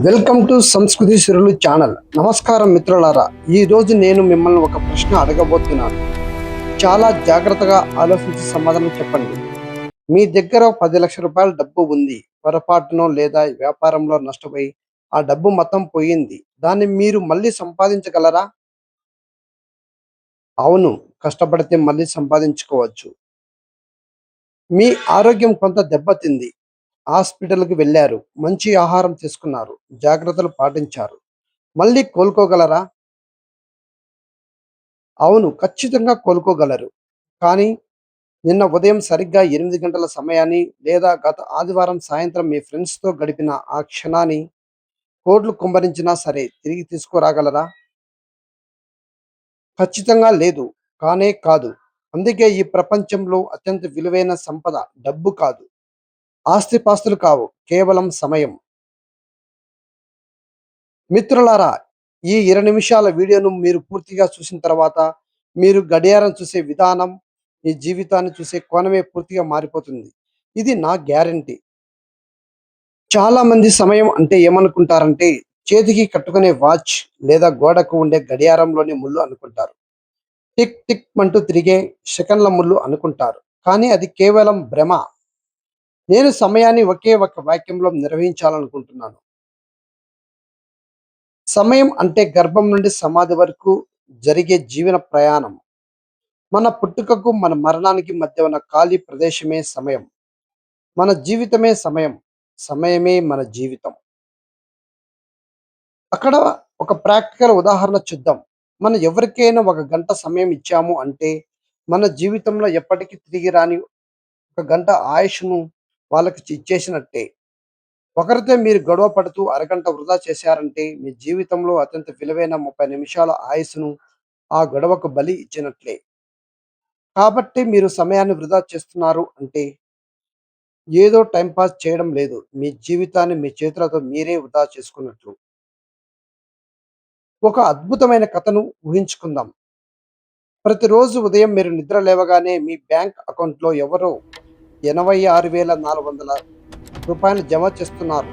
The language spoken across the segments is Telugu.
వెల్కమ్ టు సంస్కృతి సిరులు ఛానల్. నమస్కారం మిత్రులారా. ఈరోజు నేను మిమ్మల్ని ఒక ప్రశ్న అడగబోతున్నాను. చాలా జాగ్రత్తగా ఆలోచించి సమాధానం చెప్పండి. మీ దగ్గర 10 లక్షల రూపాయల డబ్బు ఉంది. పొరపాటునో లేదా వ్యాపారంలో నష్టపోయి ఆ డబ్బు మొత్తం పోయింది. దాన్ని మీరు మళ్ళీ సంపాదించగలరా? అవును, కష్టపడితే మళ్ళీ సంపాదించుకోవచ్చు. మీ ఆరోగ్యం కొంత దెబ్బతింది. హాస్పిటల్‌కి వెళ్లారు. మంచి ఆహారం తీసుకున్నారు. జాగ్రత్తలు పాటించారు. మళ్ళీ కోలుకోగలరా? అవును, ఖచ్చితంగా కోలుకోగలరు. కానీ నిన్న ఉదయం సరిగ్గా 8 గంటల సమయాన్ని లేదా గత ఆదివారం సాయంత్రం మీ ఫ్రెండ్స్‌తో గడిపిన ఆ క్షణాన్ని కోట్లు కుమ్మరించినా సరే తిరిగి తీసుకురాగలరా? ఖచ్చితంగా లేదు. కానే కాదు. అందుకే ఈ ప్రపంచంలో అత్యంత విలువైన సంపద డబ్బు కాదు. ఆస్తిపాస్తులు కావు. కేవలం సమయం. మిత్రులారా, ఈ 20 నిమిషాల వీడియోను మీరు పూర్తిగా చూసిన తర్వాత మీరు గడియారం చూసే విధానం, మీ జీవితాన్ని చూసే కోణమే పూర్తిగా మారిపోతుంది. ఇది నా గ్యారంటీ. చాలామంది సమయం అంటే ఏమనుకుంటారంటే చేతికి కట్టుకునే వాచ్ లేదా గోడకు ఉండే గడియారంలోని ముళ్ళు అనుకుంటారు. టిక్ టిక్ అంటూ తిరిగే సెకన్ల ముళ్ళు అనుకుంటారు. కానీ అది కేవలం భ్రమ. నేను సమయాన్ని ఒకే ఒక వాక్యంలో నిర్వహించాలనుకుంటున్నాను. సమయం అంటే గర్భం నుండి సమాధి వరకు జరిగే జీవన ప్రయాణం. మన పుట్టుకకు మన మరణానికి మధ్య ఉన్న ఖాళీ ప్రదేశమే సమయం. మన జీవితమే సమయం. సమయమే మన జీవితం. అక్కడ ఒక ప్రాక్టికల్ ఉదాహరణ చూద్దాం. మనం ఎవరికైనా ఒక గంట సమయం ఇచ్చాము అంటే మన జీవితంలో ఎప్పటికీ తిరిగి రాని ఒక గంట ఆయుష్ను వాళ్ళకి ఇచ్చేసినట్టే. ఒకరితో మీరు గొడవ పడుతూ అరగంట వృధా చేశారంటే మీ జీవితంలో అత్యంత విలువైన 30 నిమిషాల ఆయుస్సును ఆ గొడవకు బలి ఇచ్చినట్లే. కాబట్టి మీరు సమయాన్ని వృధా చేస్తున్నారు అంటే ఏదో టైం పాస్ చేయడం లేదు. మీ జీవితాన్ని మీ చేతులతో మీరే వృధా చేసుకున్నట్లు. ఒక అద్భుతమైన కథను ఊహించుకుందాం. ప్రతిరోజు ఉదయం మీరు నిద్ర లేవగానే మీ బ్యాంక్ అకౌంట్లో ఎవరో 86,400 రూపాయలు జమ చేస్తున్నారు.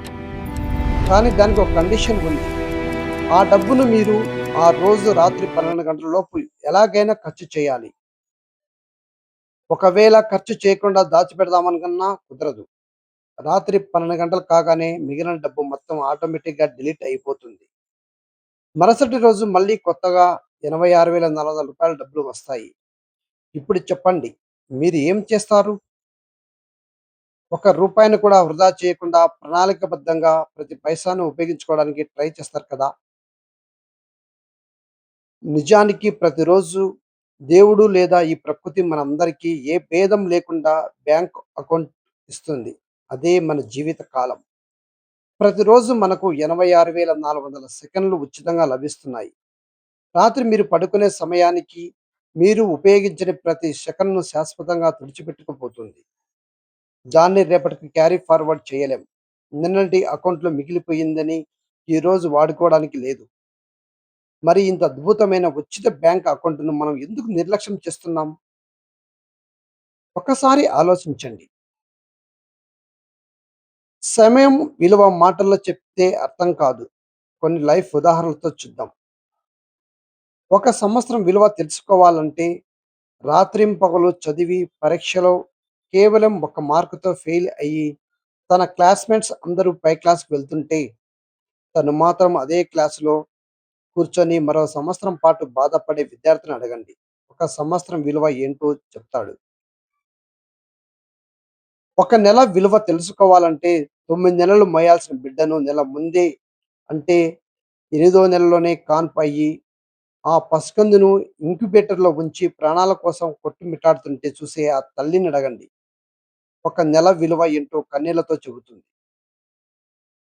కానీ దానికి ఒక కండిషన్ ఉంది. ఆ డబ్బును మీరు ఆ రోజు రాత్రి 12 గంటల లోపు ఎలాగైనా ఖర్చు చేయాలి. ఒకవేళ ఖర్చు చేయకుండా దాచిపెడదామనుకున్నా కుదరదు. రాత్రి 12 గంటలు కాగానే మిగిలిన డబ్బు మొత్తం ఆటోమేటిక్‌గా డిలీట్ అయిపోతుంది. మరుసటి రోజు మళ్ళీ కొత్తగా 86,400 రూపాయల డబ్బులు వస్తాయి. ఇప్పుడు చెప్పండి, మీరు ఏం చేస్తారు? ఒక్క రూపాయిని కూడా వృధా చేయకుండా ప్రణాళికాబద్ధంగా ప్రతి పైసాను ఉపయోగించుకోవడానికి ట్రై చేస్తారు కదా! నిజానికి ప్రతిరోజు దేవుడు లేదా ఈ ప్రకృతి మనందరికీ ఏ భేదం లేకుండా బ్యాంక్ అకౌంట్ ఇస్తుంది. అదే మన జీవిత కాలం. ప్రతిరోజు మనకు 86,400 సెకన్లు ఉచితంగా లభిస్తున్నాయి. రాత్రి మీరు పడుకునే సమయానికి మీరు ఉపయోగించిన ప్రతి సెకన్ను శాశ్వతంగా తుడిచిపెట్టుకుపోతుంది. దాన్ని రేపటికి క్యారీ ఫార్వర్డ్ చేయలేం. నిన్నటి అకౌంట్‌లో మిగిలిపోయిందని ఈరోజు వాడుకోవడానికి లేదు. మరి ఇంత అద్భుతమైన ఉచిత బ్యాంక్ అకౌంట్‌ను మనం ఎందుకు నిర్లక్ష్యం చేస్తున్నాం? ఒక్కసారి ఆలోచించండి. సమయం విలువ మాటల్లో చెప్తే అర్థం కాదు. కొన్ని లైఫ్ ఉదాహరణలతో చూద్దాం. ఒక సంవత్సరం విలువ తెలుసుకోవాలంటే రాత్రింపగలు చదివి పరీక్షలో కేవలం ఒక మార్కుతో ఫెయిల్ అయ్యి తన క్లాస్‌మేట్స్ అందరూ పై క్లాస్‌కి వెళ్తుంటే తను మాత్రం అదే క్లాస్‌లో కూర్చొని మరో సంవత్సరం పాటు బాధపడే విద్యార్థిని అడగండి. ఒక సంవత్సరం విలువ ఏంటో చెప్తాడు. ఒక నెల విలువ తెలుసుకోవాలంటే 9 నెలలు మోయాల్సిన బిడ్డను నెల ముందే అంటే ఎనిమిదో నెలలోనే కాన్పయ్యి ఆ పసికందును ఇంక్యుబేటర్‌లో ఉంచి ప్రాణాల కోసం కొట్టుమిట్టాడుతుంటే చూసే ఆ తల్లిని అడగండి. ఒక నెల విలువ ఏంటో కన్నీళ్లతో చెబుతుంది.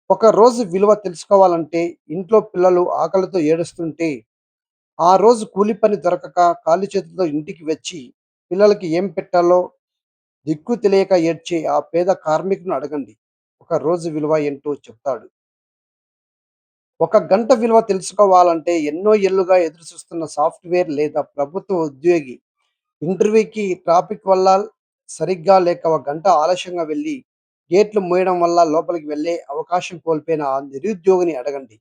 ఒక రోజు విలువ తెలుసుకోవాలంటే ఇంట్లో పిల్లలు ఆకలితో ఏడుస్తుంటే ఆ రోజు కూలి పని దొరకక ఖాళీ చేతులతో ఇంటికి వచ్చి పిల్లలకి ఏం పెట్టాలో దిక్కు తెలియక ఏడ్చే ఆ పేద కార్మికుని అడగండి. ఒక రోజు విలువ ఏంటో చెప్తాడు. ఒక గంట విలువ తెలుసుకోవాలంటే ఎన్నో ఏళ్లుగా ఎదురుచూస్తున్న సాఫ్ట్‌వేర్ లేదా ప్రభుత్వ ఉద్యోగి ఇంటర్వ్యూకి ట్రాఫిక్ వల్ల సరిగ్గా లేక ఒక గంట ఆలస్యంగా వెళ్ళి గేట్లు మూయడం వల్ల లోపలికి వెళ్ళే అవకాశం కోల్పోయిన ఆ నిరుద్యోగిని అడగండి.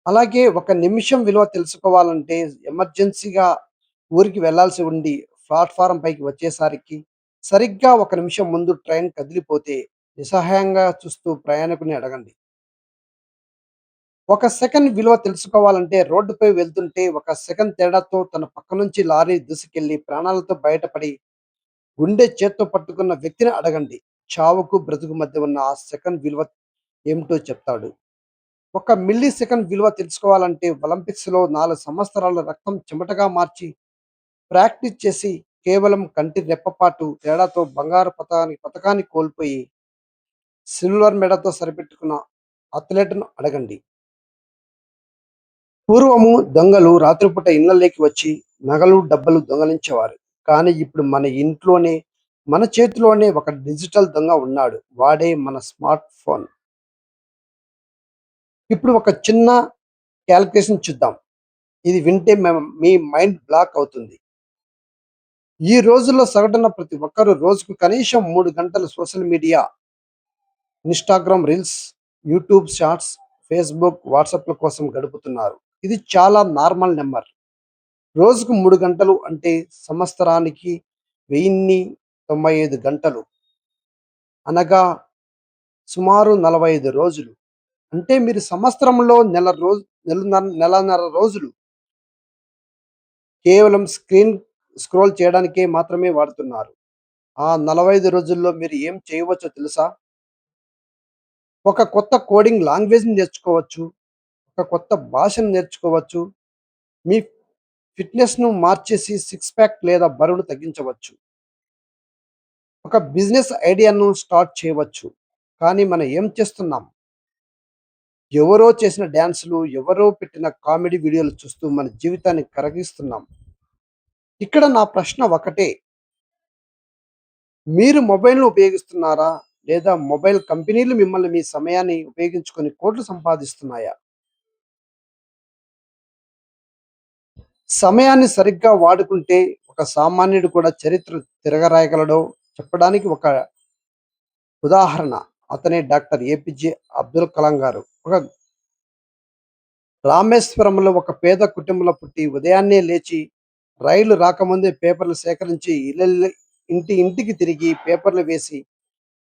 అలాగే ఒక నిమిషం విలువ తెలుసుకోవాలంటే ఎమర్జెన్సీగా ఊరికి వెళ్ళాల్సి ఉండి ప్లాట్‌ఫారం పైకి వచ్చేసరికి సరిగ్గా ఒక నిమిషం ముందు ట్రైన్ కదిలిపోతే నిస్సహాయంగా చూస్తూ ప్రయాణికుడిని అడగండి. ఒక సెకన్ విలువ తెలుసుకోవాలంటే రోడ్డుపై వెళ్తుంటే ఒక సెకన్ తేడాతో తన పక్క నుంచి లారీ దూసుకెళ్ళి ప్రాణాలతో బయటపడి గుండె చేత్తో పట్టుకున్న వ్యక్తిని అడగండి. చావుకు, బ్రతుకు మధ్య ఉన్న ఆ సెకన్ విలువ ఏమిటో చెప్తాడు. ఒక మిల్లీ సెకన్ విలువ తెలుసుకోవాలంటే ఒలింపిక్స్‌లో 4 సంవత్సరాల రక్తం చెమటగా మార్చి ప్రాక్టీస్ చేసి కేవలం కంటి రెప్పపాటు తేడాతో బంగారు పతకాన్ని కోల్పోయి సిల్వర్ మెడతో సరిపెట్టుకున్న అథ్లెట్‌ను అడగండి. పూర్వము దొంగలు రాత్రిపూట ఇళ్ళలోకి వచ్చి నగలు, డబ్బులు దొంగలించేవారు. కానీ ఇప్పుడు మన ఇంట్లోనే, మన చేతిలోనే ఒక డిజిటల్ దొంగ ఉన్నాడు. వాడే మన స్మార్ట్ ఫోన్. ఇప్పుడు ఒక చిన్న క్యాలిక్యులేషన్ చూద్దాం. ఇది వింటే మీ మైండ్ బ్లాక్ అవుతుంది. ఈ రోజుల్లో సగటున ప్రతి ఒక్కరు రోజుకు కనీసం 3 గంటలు social media, Instagram reels, YouTube shorts, Facebook, వాట్సాప్‌ల కోసం గడుపుతున్నారు. ఇది చాలా నార్మల్ నంబర్. రోజుకు 3 గంటలు అంటే సంవత్సరానికి 1095 గంటలు. అనగా సుమారు 45 రోజులు. అంటే మీరు సంవత్సరంలో నెలన్నర రోజులు కేవలం స్క్రోల్ చేయడానికే మాత్రమే వాడుతున్నారు. ఆ 45 రోజుల్లో మీరు ఏం చేయవచ్చో తెలుసా? ఒక కొత్త కోడింగ్ లాంగ్వేజ్‌ని నేర్చుకోవచ్చు. ఒక కొత్త భాషను నేర్చుకోవచ్చు. మీ ఫిట్‌నెస్‌ను మార్చేసి సిక్స్ ప్యాక్ లేదా బరువును తగ్గించవచ్చు. ఒక బిజినెస్ ఐడియాను స్టార్ట్ చేయవచ్చు. కానీ మనం ఏం చేస్తున్నాం? ఎవరో చేసిన డాన్సులు, ఎవరో పెట్టిన కామెడీ వీడియోలు చూస్తూ మన జీవితాన్ని కరగిస్తున్నాం. ఇక్కడ నా ప్రశ్న ఒకటే. మీరు మొబైల్‌ను ఉపయోగిస్తున్నారా? లేదా మొబైల్ కంపెనీలు మిమ్మల్ని మీ సమయాన్ని ఉపయోగించుకొని కోట్లు సంపాదిస్తున్నాయా? సమయాన్ని సరిగ్గా వాడుకుంటే ఒక సామాన్యుడు కూడా చరిత్ర తిరగరాయగలడో చెప్పడానికి ఒక ఉదాహరణ. అతనే డాక్టర్ ఏపీజే అబ్దుల్ కలాం గారు. ఒక రామేశ్వరంలో ఒక పేద కుటుంబంలో పుట్టి ఉదయాన్నే లేచి రైలు రాకముందే పేపర్లు సేకరించి ఇంటికి తిరిగి పేపర్లు వేసి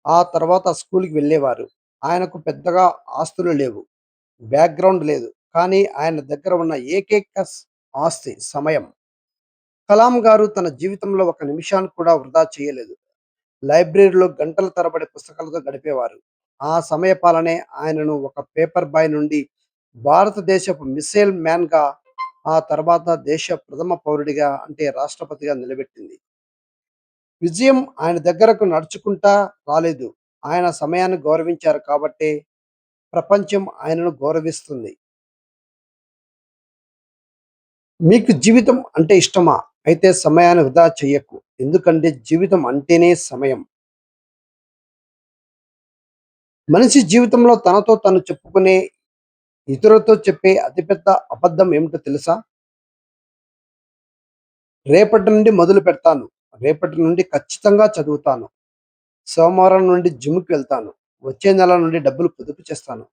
ఆ తర్వాత స్కూల్‌కి వెళ్ళేవారు. ఆయనకు పెద్దగా ఆస్తులు లేవు. బ్యాక్‌గ్రౌండ్ లేదు. కానీ ఆయన దగ్గర ఉన్న ఏకైక ఆస్తి సమయం. కలాం గారు తన జీవితంలో ఒక నిమిషాన్ని కూడా వృధా చేయలేదు. లైబ్రరీలో గంటల తరబడి పుస్తకాలతో గడిపేవారు. ఆ సమయ పాలనే ఆయనను ఒక పేపర్ బాయ్ నుండి భారతదేశపు మిసైల్ మ్యాన్‌గా, ఆ తర్వాత దేశ ప్రథమ పౌరుడిగా అంటే రాష్ట్రపతిగా నిలబెట్టింది. విజయం ఆయన దగ్గరకు నడుచుకుంటా రాలేదు. ఆయన సమయాన్ని గౌరవించారు కాబట్టే ప్రపంచం ఆయనను గౌరవిస్తుంది. మీకు జీవితం అంటే ఇష్టమా? అయితే సమయాన్ని వృధా చెయ్యకు. ఎందుకంటే జీవితం అంటేనే సమయం. మనిషి జీవితంలో తనతో తను చెప్పుకునే, ఇతరులతో చెప్పే అతిపెద్ద అబద్ధం ఏమిటో తెలుసా? రేపటి నుండి మొదలు పెడతాను. రేపటి నుండి ఖచ్చితంగా చదువుతాను. సోమవారం నుండి జిమ్‌కి వెళ్తాను. వచ్చే నెల నుండి డబ్బులు పొదుపు చేస్తాను.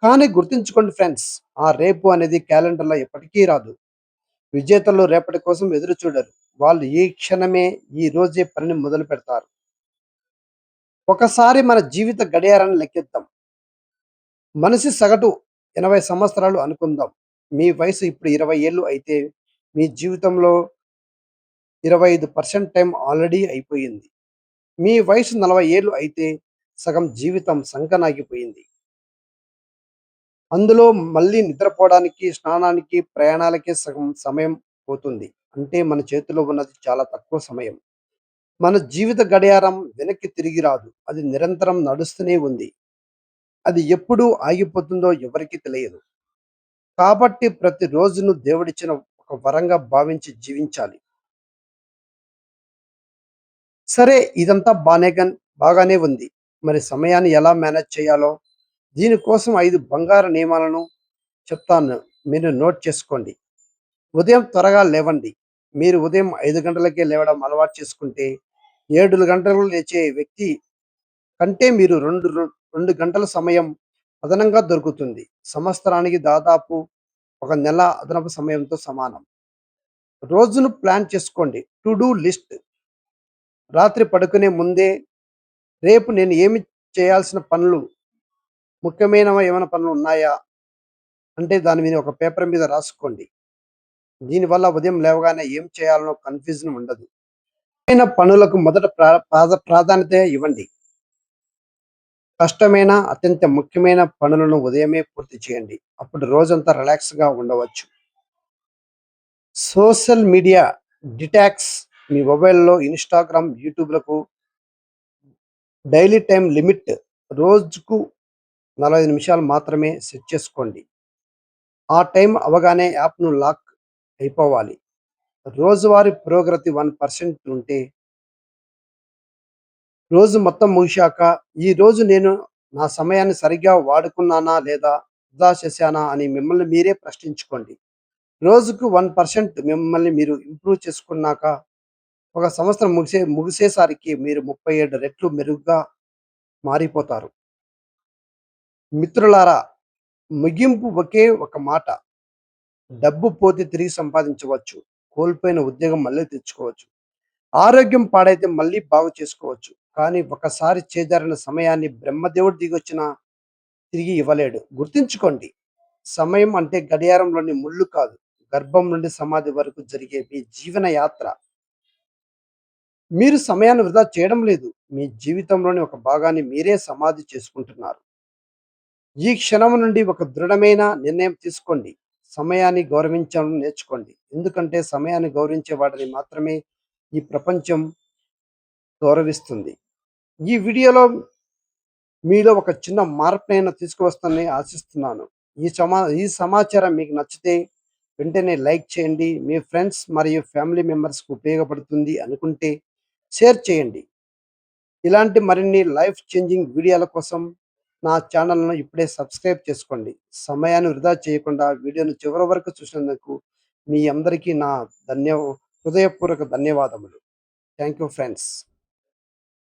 కానీ గుర్తుంచుకోండి ఫ్రెండ్స్, ఆ రేపు అనేది క్యాలెండర్‌లో ఎప్పటికీ రాదు. విజేతలు రేపటి కోసం ఎదురు చూడరు. వాళ్ళు ఈ క్షణమే, ఈ రోజే పనిని మొదలు పెడతారు. ఒకసారి మన జీవిత గడియారాన్ని లెక్కిద్దాం. మనిషి సగటు 80 సంవత్సరాలు అనుకుందాం. మీ వయసు ఇప్పుడు 20 ఏళ్ళు అయితే మీ జీవితంలో 25% టైం ఆల్రెడీ అయిపోయింది. మీ వయసు 40 ఏళ్ళు అయితే సగం జీవితం సంకనాగిపోయింది. అందులో మళ్ళీ నిద్రపోవడానికి, స్నానానికి, ప్రయాణాలకే సగం సమయం పోతుంది. అంటే మన చేతిలో ఉన్నది చాలా తక్కువ సమయం. మన జీవిత గడియారం వెనక్కి తిరిగి రాదు. అది నిరంతరం నడుస్తూనే ఉంది. అది ఎప్పుడు ఆగిపోతుందో ఎవరికీ తెలియదు. కాబట్టి ప్రతి రోజును దేవుడిచ్చిన ఒక వరంగా భావించి జీవించాలి. సరే, ఇదంతా బాగానే ఉంది. మరి సమయాన్ని ఎలా మేనేజ్ చేయాలో దీనికోసం 5 బంగారు నియమాలను చెప్తాను. మీరు నోట్ చేసుకోండి. ఉదయం త్వరగా లేవండి. మీరు ఉదయం 5 గంటలకే లేవడం అలవాటు చేసుకుంటే 7 గంటలకు లేచే వ్యక్తి కంటే మీరు 2 గంటల సమయం అదనంగా దొరుకుతుంది. సంవత్సరానికి దాదాపు ఒక నెల అదనపు సమయంతో సమానం. రోజును ప్లాన్ చేసుకోండి. To do list. రాత్రి పడుకునే ముందే రేపు నేను ఏమి చేయాల్సిన పనులు, ముఖ్యమైనవి ఏమైనా పనులు ఉన్నాయా? అంటే దాని మీద ఒక పేపర్ మీద రాసుకోండి. దీనివల్ల ఉదయం లేవగానే ఏం చేయాలనో కన్‌ఫ్యూజన్ ఉండదు. ముఖ్యమైన పనులకు మొదట ప్రాధాన్యత ఇవ్వండి. కష్టమైన, అత్యంత ముఖ్యమైన పనులను ఉదయమే పూర్తి చేయండి. అప్పుడు రోజంతా రిలాక్స్‌గా ఉండవచ్చు. Social media detox. మీ మొబైల్‌లో ఇన్‌స్టాగ్రామ్, యూట్యూబ్‌లకు డైలీ టైమ్ లిమిట్ రోజుకు 45 నిమిషాలు మాత్రమే సెట్ చేసుకోండి. ఆ టైం అవ్వగానే యాప్‌ను లాక్ అయిపోవాలి. రోజువారీ పురోగతి 1% ఉంటే, రోజు మొత్తం ముగిశాక, ఈరోజు నేను నా సమయాన్ని సరిగ్గా వాడుకున్నానా లేదా వృధా చేశానా అని మిమ్మల్ని మీరే ప్రశ్నించుకోండి. రోజుకు 1% మిమ్మల్ని మీరు ఇంప్రూవ్ చేసుకున్నాక, ఒక సంవత్సరం ముగిసేసరికి మీరు 37 రెట్లు మెరుగ్గా మారిపోతారు. మిత్రులారా, ముగింపు ఒకే ఒక మాట. డబ్బు పోతే తిరిగి సంపాదించవచ్చు. కోల్పోయిన ఉద్యోగం మళ్ళీ తెచ్చుకోవచ్చు. ఆరోగ్యం పాడైతే మళ్ళీ బాగు చేసుకోవచ్చు. కానీ ఒకసారి చేజారిన సమయాన్ని బ్రహ్మదేవుడు దిగొచ్చినా తిరిగి ఇవ్వలేడు. గుర్తుంచుకోండి. సమయం అంటే గడియారంలోని ముళ్ళు కాదు. గర్భం నుండి సమాధి వరకు జరిగే మీ జీవన యాత్ర. మీరు సమయాన్ని వృధా చేయడం లేదు. మీ జీవితంలోని ఒక భాగాన్ని మీరే సమాధి చేసుకుంటున్నారు. ఈ క్షణం నుండి ఒక దృఢమైన నిర్ణయం తీసుకోండి. సమయాన్ని గౌరవించడం నేర్చుకోండి. ఎందుకంటే సమయాన్ని గౌరవించే వాడిని మాత్రమే ఈ ప్రపంచం గౌరవిస్తుంది. ఈ వీడియోలో మీలో ఒక చిన్న మార్పునైనా తీసుకువస్తానని ఆశిస్తున్నాను. ఈ సమాచారం మీకు నచ్చితే వెంటనే లైక్ చేయండి. మీ ఫ్రెండ్స్ మరియు ఫ్యామిలీ మెంబర్స్‌కి ఉపయోగపడుతుంది అనుకుంటే షేర్ చేయండి. ఇలాంటి మరిన్ని లైఫ్ చేంజింగ్ వీడియోల కోసం నా ఛానల్‌ను ఇప్పుడే సబ్స్క్రైబ్ చేసుకోండి. సమయాన్ని వృధా చేయకుండా వీడియోను చివరి వరకు చూసినందుకు మీ అందరికీ నా హృదయపూర్వక ధన్యవాదములు. Thank you friends.